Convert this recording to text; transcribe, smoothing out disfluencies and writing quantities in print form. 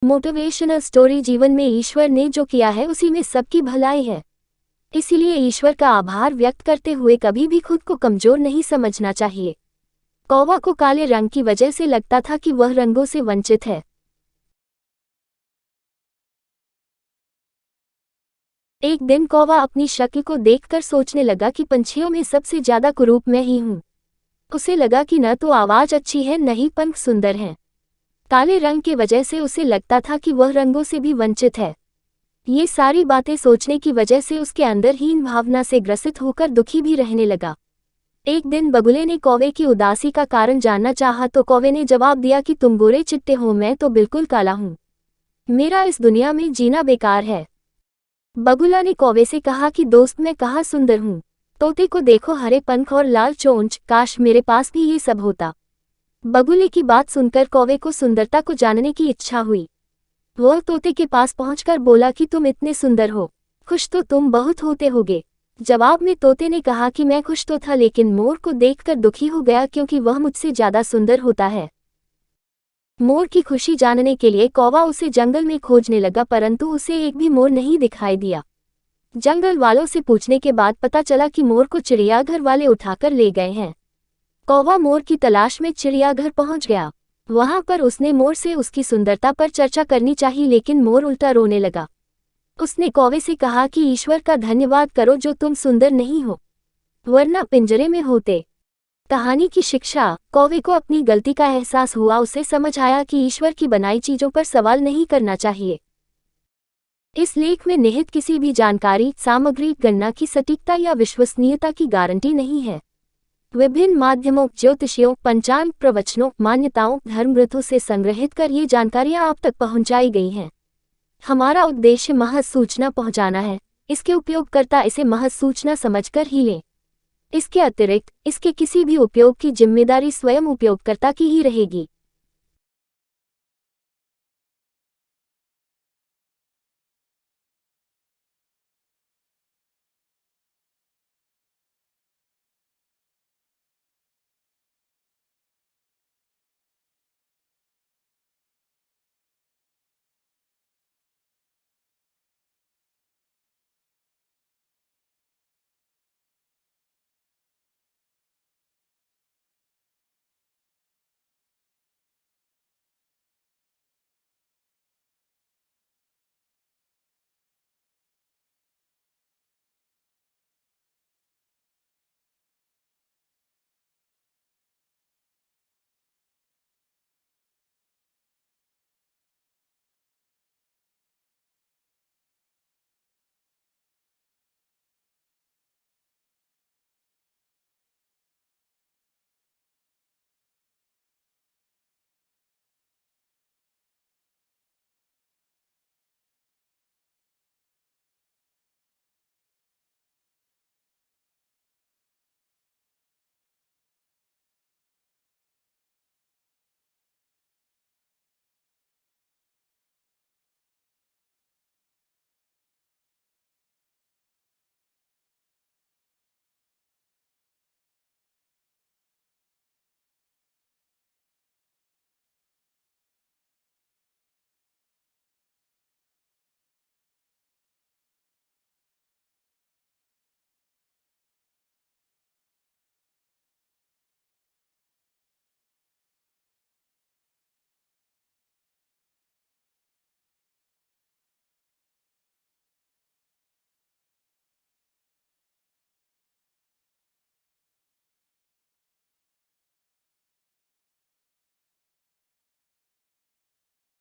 Motivational story. जीवन में ईश्वर ने जो किया है उसी में सबकी भलाई है। इसीलिए ईश्वर का आभार व्यक्त करते हुए कभी भी खुद को कमजोर नहीं समझना चाहिए। कौवा को काले रंग की वजह से लगता था कि वह रंगों से वंचित है। एक दिन कौवा अपनी शक्ल को देखकर सोचने लगा कि पंछियों में सबसे ज्यादा कुरूप मैं ही हूँ। उसे लगा कि न तो आवाज अच्छी है न ही पंख सुंदर हैं। काले रंग के वजह से उसे लगता था कि वह रंगों से भी वंचित है। ये सारी बातें सोचने की वजह से उसके अंदर हीन भावना से ग्रसित होकर दुखी भी रहने लगा। एक दिन बगुले ने कौवे की उदासी का कारण जानना चाहा तो कौवे ने जवाब दिया कि तुम गोरे चिट्टे हो, मैं तो बिल्कुल काला हूँ। मेरा इस दुनिया में जीना बेकार है। बगुला ने कौवे से कहा कि दोस्त, मैं कहाँ सुंदर हूँ। तोते को देखो, हरे पंख और लाल चोंच, काश मेरे पास भी ये सब होता। बगुले की बात सुनकर कौवे को सुंदरता को जानने की इच्छा हुई। वह तोते के पास पहुंचकर बोला कि तुम इतने सुंदर हो, खुश तो तुम बहुत होते होगे। जवाब में तोते ने कहा कि मैं खुश तो था, लेकिन मोर को देखकर दुखी हो गया क्योंकि वह मुझसे ज्यादा सुंदर होता है। मोर की खुशी जानने के लिए कौवा उसे जंगल में खोजने लगा, परंतु उसे एक भी मोर नहीं दिखाई दिया। जंगल वालों से पूछने के बाद पता चला कि मोर को चिड़ियाघर वाले उठाकर ले गए हैं। कौवा मोर की तलाश में चिड़ियाघर पहुंच गया। वहां पर उसने मोर से उसकी सुंदरता पर चर्चा करनी चाहिए, लेकिन मोर उल्टा रोने लगा। उसने कौवे से कहा कि ईश्वर का धन्यवाद करो जो तुम सुंदर नहीं हो, वरना पिंजरे में होते। कहानी की शिक्षा। कौवे को अपनी गलती का एहसास हुआ। उसे समझ आया कि ईश्वर की बनाई चीजों पर सवाल नहीं करना चाहिए। इस लेख में निहित किसी भी जानकारी, सामग्री, गणना की सटीकता या विश्वसनीयता की गारंटी नहीं है। विभिन्न माध्यमों, ज्योतिषियों, पंचांग, प्रवचनों, मान्यताओं, धर्म ग्रंथों से संग्रहित कर ये जानकारियां आप तक पहुंचाई गई हैं। हमारा उद्देश्य महज सूचना पहुंचाना है। इसके उपयोगकर्ता इसे महज सूचना समझकर ही लें। इसके अतिरिक्त इसके किसी भी उपयोग की जिम्मेदारी स्वयं उपयोगकर्ता की ही रहेगी।